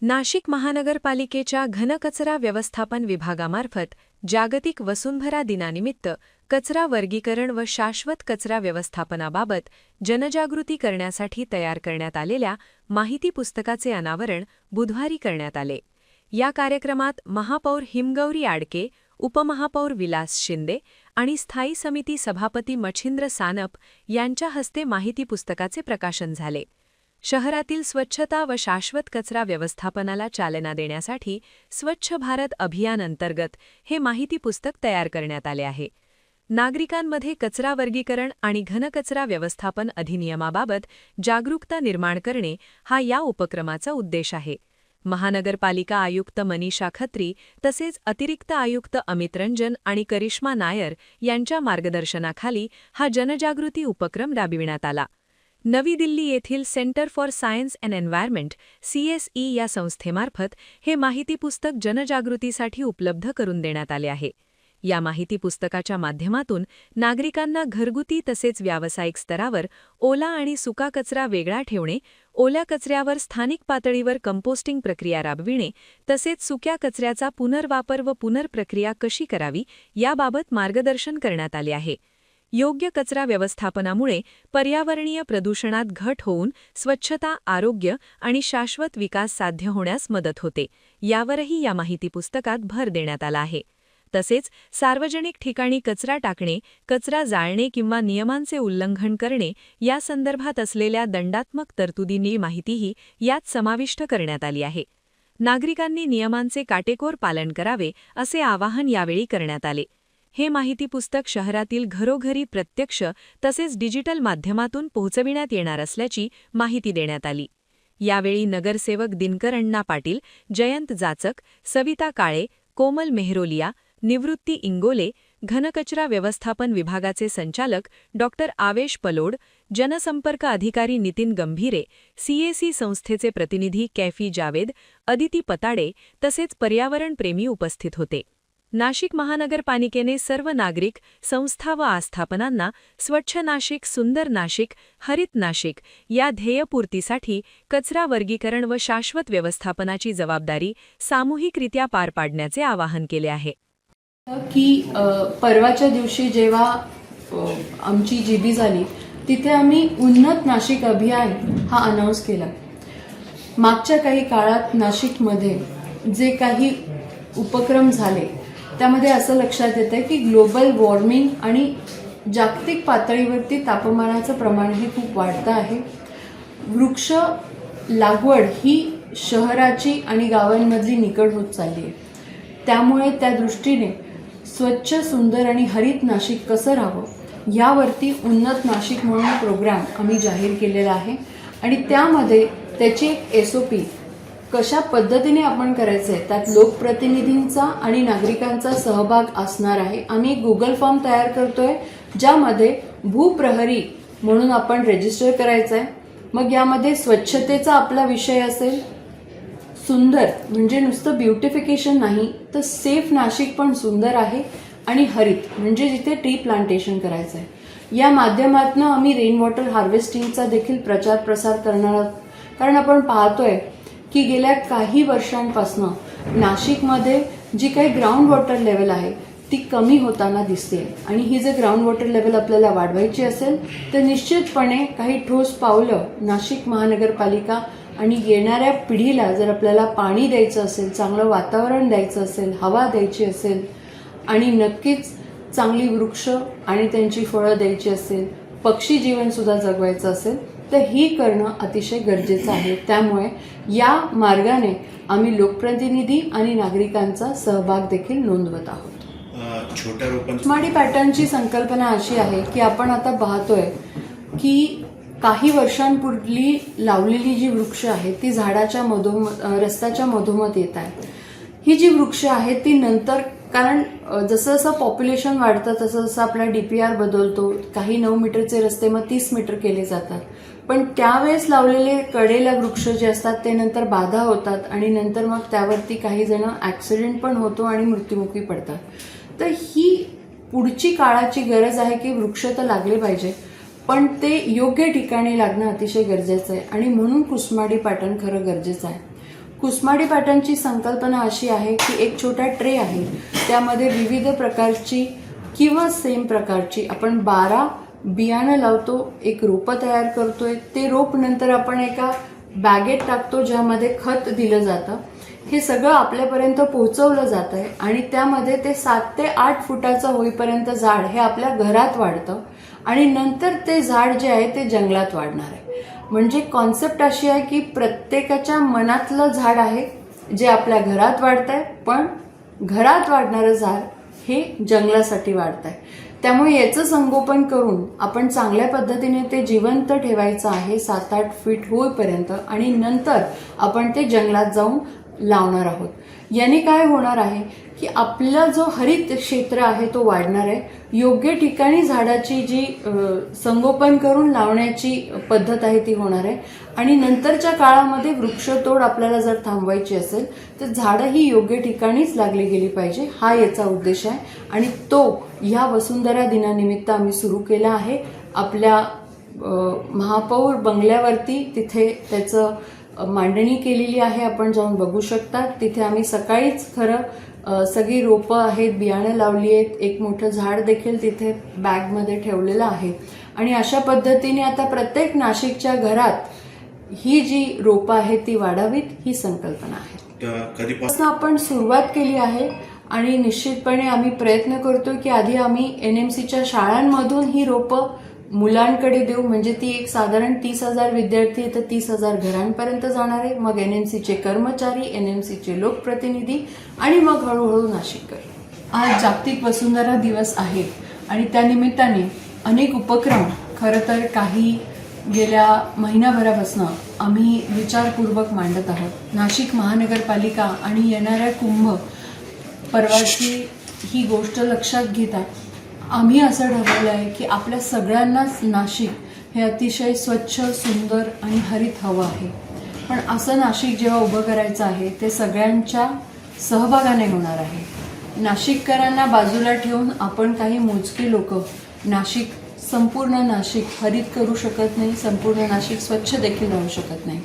नाशिक महानगरपालिकेच्या घनकचरा व्यवस्थापन विभागामार्फत जागतिक वसुंधरा दिनानिमित्त कचरा वर्गीकरण व शाश्वत कचरा व्यवस्थापनाबाबत जनजागृती करण्यासाठी तयार करण्यात आलेल्या माहिती पुस्तकाचे अनावरण बुधवारी करण्यात आले। या कार्यक्रमात महापौर हिमगौरी आडके, उपमहापौर विलास शिंदे आणि स्थायी समिती सभापती मच्छिंद्र सानप यांच्या हस्ते माहिती पुस्तकाचे प्रकाशन झाले। शहरातील स्वच्छता व शाश्वत कचरा व्यवस्थापनाला चालना देण्यासाठी स्वच्छ भारत अभियान अंतर्गत हे माहिती पुस्तक तयार करण्यात आले आहे। नागरिकांमध्ये कचरा वर्गीकरण आणि घनकचरा व्यवस्थापन अधिनियमाबाबत जागरूकता निर्माण करणे हा या उपक्रमाचा उद्देश आहे। महानगरपालिका आयुक्त मनीषा खत्री तसेच अतिरिक्त आयुक्त अमित रंजन आणि करिश्मा नायर यांच्या मार्गदर्शनाखाली हा जनजागृती उपक्रम राबविण्यात आला। नवी दिल्ली येथील centre for science and environment CSE या संस्थेमार्फत हे माहिती पुस्तक जनजागृतीसाठी उपलब्ध करून देण्यात आले आहे। या माहिती पुस्तकाच्या माध्यमातून नागरिकांना घरगुती तसेच व्यावसायिक स्तरावर ओला आणि सुका कचरा वेगळा ठेवणे, ओल्या कचऱ्यावर स्थानिक पातळीवर कंपोस्टिंग प्रक्रिया राबविणे तसेच सुक्या कचऱ्याचा पुनर्वापर व पुनर्प्रक्रिया कशी करावी याबाबत मार्गदर्शन करण्यात आले आहे। योग्य कचरा व्यवस्थापनामुळे पर्यावरणीय प्रदूषणात घट होऊन स्वच्छता, आरोग्य आणि शाश्वत विकास साध्य होण्यास मदत होते, यावरही या माहिती पुस्तकात भर देण्यात आला आहे। तसेच सार्वजनिक ठिकाणी कचरा टाकणे, कचरा जाळणे किंवा नियमांचे उल्लंघन करणे यासंदर्भात असलेल्या दंडात्मक तरतुदींची माहितीही यात समाविष्ट करण्यात आली आहे। नागरिकांनी नियमांचे काटेकोर पालन करावे असे आवाहन यावेळी करण्यात आले। हे माहिती पुस्तक शहरातील घरोघरी प्रत्यक्ष तसेच डिजिटल माध्यमातून पोहोचविण्यात येणार असल्याची माहिती देण्यात आली। यावेळी नगरसेवक दिनकर अण्णा पाटील, जयंत जाचक, सविता काळे, कोमल मेहरोलिया, निवृत्ती इंगोले, घनकचरा व्यवस्थापन विभागाचे संचालक डॉ. आवेश पलोड, जनसंपर्क अधिकारी नितीन गंभीरे, CAC संस्थेचे प्रतिनिधी कैफी जावेद, अदिती पताडे तसेच पर्यावरणप्रेमी उपस्थित होते। नाशिक महानगरपालिकेने सर्व नागरिक, संस्था व आस्थापनांना स्वच्छ नाशिक, सुंदर नाशिक, हरित नाशिक या ध्येयपूर्तीसाठी कचरा वर्गीकरण व शाश्वत व्यवस्थापनाची जबाबदारी सामूहिकरित्या पार पाडण्याचे आवाहन केले आहे। की परवाच्या दिवशी जेव्हा आमची GB झाली तिथे आम्ही उन्नत नाशिक अभियान हा अनाउन्स केला। मागच्या काही काळात नाशिकमध्ये जे काही उपक्रम झाले त्यामध्ये असं लक्षात येतं की ग्लोबल वॉर्मिंग आणि जागतिक पातळीवरती तापमानाचं प्रमाण हे खूप वाढतं आहे। वृक्ष लागवड ही शहराची आणि गावांमधली निकड होत चालली आहे। त्यामुळे त्या दृष्टीने स्वच्छ, सुंदर आणि हरित नाशिक कसं राहावं यावरती उन्नत नाशिक म्हणून प्रोग्राम आम्ही जाहीर केलेला आहे आणि त्यामध्ये त्याची एक SOP कशा पद्धतीने आपण करायचं आहे त्यात लोकप्रतिनिधींचा आणि नागरिकांचा सहभाग असणार आहे। आम्ही एक Google फॉर्म तयार करतोय ज्यामध्ये भूप्रहरी म्हणून आपण रजिस्टर करायचं आहे। मग यामध्ये स्वच्छतेचा आपला विषय असेल, सुंदर म्हणजे नुसतं ब्युटिफिकेशन नाही तर सेफ नाशिक पण सुंदर आहे, आणि हरित म्हणजे जिथे ट्री प्लांटेशन करायचं आहे। या माध्यमातून आम्ही रेन वॉटर हार्वेस्टिंगचा देखील प्रचार प्रसार करणार आहोत, कारण आपण पाहतोय की गेल्या काही वर्षांपासून नाशिकमध्ये जी काही ग्राउंड वॉटर लेवल आहे ती कमी होताना दिसते आणि ही जर ग्राउंड वॉटर लेवल आपल्याला वाढवायची असेल तर निश्चितपणे काही ठोस पावलं नाशिक महानगरपालिका आणि येणाऱ्या पिढीला जर आपल्याला पाणी द्यायचं असेल, चांगलं वातावरण द्यायचं असेल, हवा द्यायची असेल आणि नक्कीच चांगली वृक्ष आणि त्यांची फळं द्यायची असेल, पक्षी जीवन सुद्धा जगवायचं असेल तर ही करणं अतिशय गरजेचं आहे। त्यामुळे या मार्गाने आम्ही लोकप्रतिनिधी आणि नागरिकांचा सहभाग देखील नोंदवत आहोत। छोट्या पॅटर्नची संकल्पना अशी आहे की आपण आता पाहतोय की काही वर्षांपूर्वी लावलेली जी वृक्ष आहेत ती झाडाच्या रस्त्याच्या मधोमध येत आहेत। ही जी वृक्ष आहेत ती नंतर, कारण जसं जसं पॉप्युलेशन वाढतं तसं जसं आपला DPR बदलतो, काही 9 मीटरचे रस्ते मग 30 मीटर केले जातात, पण त्यावेळेस लावलेले कडेला वृक्ष जे असतात ते नंतर बाधा होतात आणि नंतर मग त्यावरती काही जण ऍक्सिडेंट पण होतो आणि मृत्युमुखी पडतात। तर ही पुढची काळाची गरज आहे की वृक्ष तर लागले पाहिजे पण ते योग्य ठिकाणी लागणं अतिशय गरजेचं आहे आणि म्हणून कुसमाडी पॅटर्न खरं गरजेचं आहे। कुसमाडी पॅटर्नची संकल्पना अशी आहे की एक छोटा ट्रे आहे, त्यामध्ये विविध प्रकारची किंवा सेम प्रकारची आपण 12 बियाणं लावतो, एक रोपं तयार करतोय. ते रोप नंतर आपण एका बॅगेत टाकतो ज्यामध्ये खत दिलं जातं. हे सगळं आपल्यापर्यंत पोहोचवलं जात आहे आणि त्यामध्ये ते 7 ते 8 फुटाचं होईपर्यंत झाड हे आपल्या घरात वाढतं आणि नंतर ते झाड जे आहे ते जंगलात वाढणार आहे. म्हणजे कॉन्सेप्ट अशी आहे की प्रत्येकाच्या मनातलं झाड आहे जे आपल्या घरात वाढत आहे, पण घरात वाढणारं झाड हे जंगलासाठी वाढत आहे. त्यामुळे याचं संगोपन करून आपण चांगल्या पद्धतीने ते जिवंत ठेवायचं आहे 7-8 फीट होईपर्यंत आणि नंतर आपण ते जंगलात जाऊन लावणार आहोत. याने काय होणार आहे की आपला जो हरित क्षेत्र आहे तो वाढणार आहे. योग्य ठिकाणी झाडाची जी संगोपन करून लावण्याची पद्धत आहे ती होणार आहे आणि नंतरच्या काळामध्ये वृक्षतोड आपल्याला जर थांबवायची असेल तर झाडं ही योग्य ठिकाणीच लागली गेली पाहिजे, हा याचा उद्देश आहे आणि तो ह्या वसुंधरा दिनानिमित्त आम्ही सुरू केला आहे. आपल्या महापौर बंगल्यावरती तिथे त्याचं मांडणी केलेली आहे, आपण जाऊन बघू शकता. तिथे आम्ही सकाळीच खरं सगळी रोपं आहेत, बियाणं लावली आहेत, एक मोठं झाड देखील तिथे बॅगमध्ये ठेवलेलं आहे आणि अशा पद्धतीने आता प्रत्येक नाशिकच्या घरात ही जी रोपं आहेत ती वाढावीत ही संकल्पना आहे. कधीपासून आपण सुरुवात केली आहे आणि निश्चितपणे आम्ही प्रयत्न करतो की आधी आम्ही NMCच्या शाळांमधून ही रोपं मुलांकडे देऊ, म्हणजे ती एक साधारण 30,000 विद्यार्थी तर 30,000 घरांपर्यंत जाणार आहे. मग NMCचे कर्मचारी, NMCचे लोकप्रतिनिधी आणि मग हळूहळू नाशिककर. आज जागतिक वसुंधरा दिवस आहे आणि त्यानिमित्ताने अनेक उपक्रम खरं तर काही गेल्या महिनाभरापासून आम्ही विचारपूर्वक मांडत आहोत. नाशिक महानगरपालिका आणि येणाऱ्या कुंभ पर्वाची ही गोष्ट लक्षात घेता आम्ही असं ठरवलं आहे की आपल्या सगळ्यांनाच नाशिक हे अतिशय स्वच्छ, सुंदर आणि हरित हवं आहे. पण असं नाशिक जेव्हा उभं करायचं आहे ते सगळ्यांच्या सहभागाने होणार आहे. नाशिककरांना बाजूला ठेवून आपण काही मोजकी लोक संपूर्ण नाशिक हरित करू शकत नाही, संपूर्ण नाशिक स्वच्छ देखील राहू शकत नाही.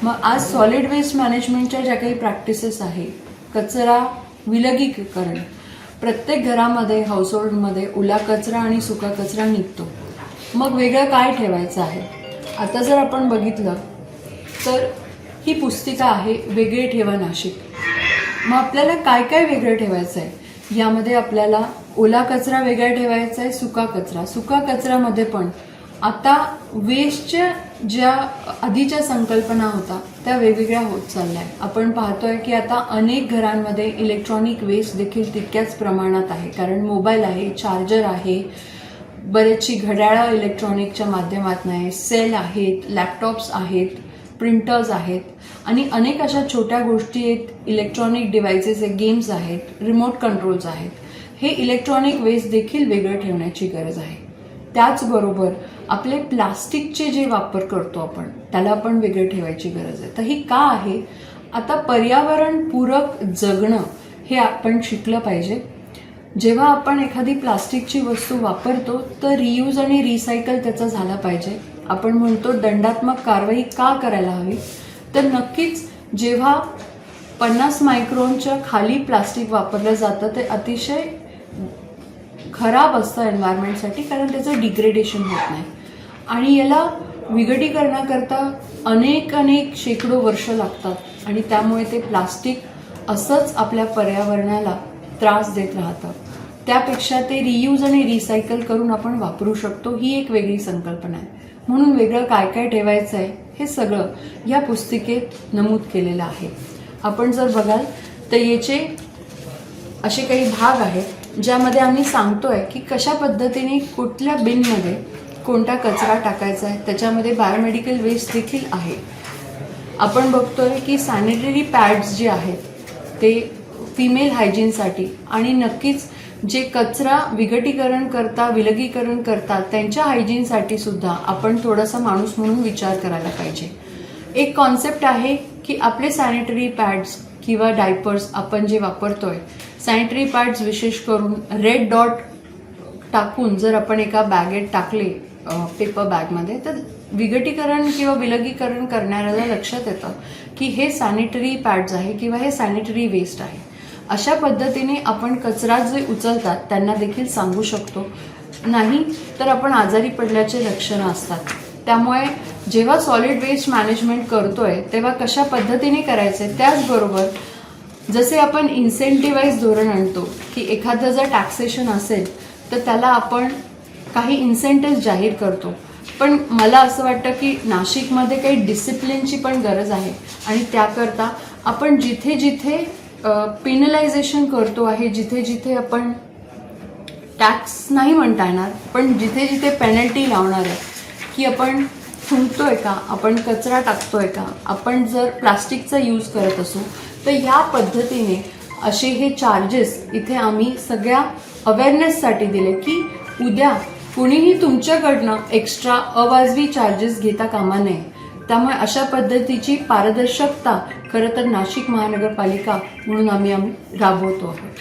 मग आज सॉलिड वेस्ट मॅनेजमेंटच्या ज्या काही प्रॅक्टिसेस आहे, कचरा विलगीकरण, प्रत्येक घरामध्ये हाऊसहोल्डमध्ये ओला कचरा आणि सुका कचरा निघतो. मग वेगळं काय ठेवायचं आहे? आता जर आपण बघितलं तर ही पुस्तिका आहे वेगळे ठेवा नाशिक. मग आपल्याला काय काय वेगळं ठेवायचं आहे? यामध्ये आपल्याला ओला कचरा वेगळा ठेवायचा आहे, सुका कचऱ्यामध्ये पण आता वेस्टच्या ज्या आधीच्या संकल्पना होता त्या वेगवेगळ्या होत चालल्या आहे. आपण पाहतोय की आता अनेक घरांमध्ये इलेक्ट्रॉनिक वेस्ट देखील तितक्याच प्रमाणात आहे, कारण मोबाईल आहे, चार्जर आहे, बरेचशी घड्याळं इलेक्ट्रॉनिकच्या माध्यमातून आहे, सेल आहेत, लॅपटॉप्स आहेत, प्रिंटर्स आहेत आणि अनेक अशा छोट्या गोष्टी आहेत, इलेक्ट्रॉनिक डिव्हायसेस आहेत, गेम्स आहेत, रिमोट कंट्रोल्स आहेत. हे इलेक्ट्रॉनिक वेस्ट देखील वेगळं ठेवण्याची गरज आहे. त्याचबरोबर आपले प्लास्टिकचे जे वापर करतो आपण त्याला आपण वेगळे ठेवायची गरज आहे. तर ही का आहे? आता पर्यावरणपूरक जगणं हे आपण शिकलं पाहिजे. जेव्हा आपण एखादी प्लास्टिकची वस्तू वापरतो तर रियूज आणि रिसायकल त्याचा झाला पाहिजे. आपण म्हणतो दंडात्मक कारवाई का करायला हवी? तर नक्कीच जेव्हा 50 मायक्रॉनच्या खाली प्लास्टिक वापरलं जातं ते अतिशय खराब असतं एन्व्हायरमेंटसाठी, कारण त्याचं डिग्रेडेशन होत नाही आणि याला विघटीकरणाकरता अनेक शेकडो वर्ष लागतात आणि त्यामुळे ते प्लास्टिक असंच आपल्या पर्यावरणाला त्रास देत राहतं. त्यापेक्षा ते रियूज आणि रिसायकल करून आपण वापरू शकतो, ही एक वेगळी संकल्पना आहे. म्हणून वेगळं काय काय ठेवायचं आहे हे सगळं या पुस्तिकेत नमूद केलेलं आहे. आपण जर बघाल तर याचे असे काही भाग आहेत ज्यामध्ये आम्ही सांगतोय की कशा पद्धतीने कुठल्या बिनमध्ये कोणता कचरा टाकायचा आहे. त्याच्यामध्ये बायोमेडिकल वेस्ट देखील आहे. आपण बघतोय की सॅनिटरी पॅड्स जे आहेत ते फिमेल हायजीनसाठी आणि नक्कीच जे कचरा विलगीकरण करतात त्यांच्या हायजीनसाठी सुद्धा आपण थोडासा माणूस म्हणून विचार करायला पाहिजे. एक कॉन्सेप्ट आहे की आपले सॅनिटरी पॅड्स किंवा डायपर्स आपण जे वापरतोय, सॅनिटरी पॅड्स विशेष करून रेड डॉट टाकून जर आपण एका बॅगेत टाकले पेपर बॅगमध्ये तर विघटीकरण किंवा विलगीकरण करणाऱ्याला लक्षात येतं की हे सॅनिटरी पॅड्स आहे किंवा हे सॅनिटरी वेस्ट आहे. अशा पद्धतीने आपण कचरा जे उचलतात त्यांना देखील सांगू शकतो. नाही तर आपण आजारी पडल्याचे लक्षणं असतात. त्यामुळे जेव्हा सॉलिड वेस्ट मॅनेजमेंट करतोय तेव्हा कशा पद्धतीने करायचे, त्याचबरोबर जसे आपण इन्सेंटिव्हाइज धोरण आणतो की एखादं जर टॅक्सेशन असेल तर त्याला आपण काही इन्सेंटिव्ह जाहीर करतो. पण मला असं वाटतं की नाशिकमध्ये काही डिसिप्लिनची पण गरज आहे आणि त्याकरता आपण जिथे जिथे पिनलायझेशन करतो आहे, जिथे जिथे आपण टॅक्स नाही म्हणता येणार पण जिथे जिथे पेनल्टी लावणार आहे की आपण थुंकतोय का, आपण कचरा टाकतोय का, आपण जर प्लास्टिकचा यूज करत असू तर ह्या पद्धतीने असे हे चार्जेस इथे आम्ही सगळ्या अवेअरनेससाठी दिले की उद्या कुणीही तुमच्याकडनं एक्स्ट्रा अवाजवी चार्जेस घेता कामा नये. त्यामुळे अशा पद्धतीची पारदर्शकता खरं तर नाशिक महानगरपालिका म्हणून आम्ही राबवतो आहोत.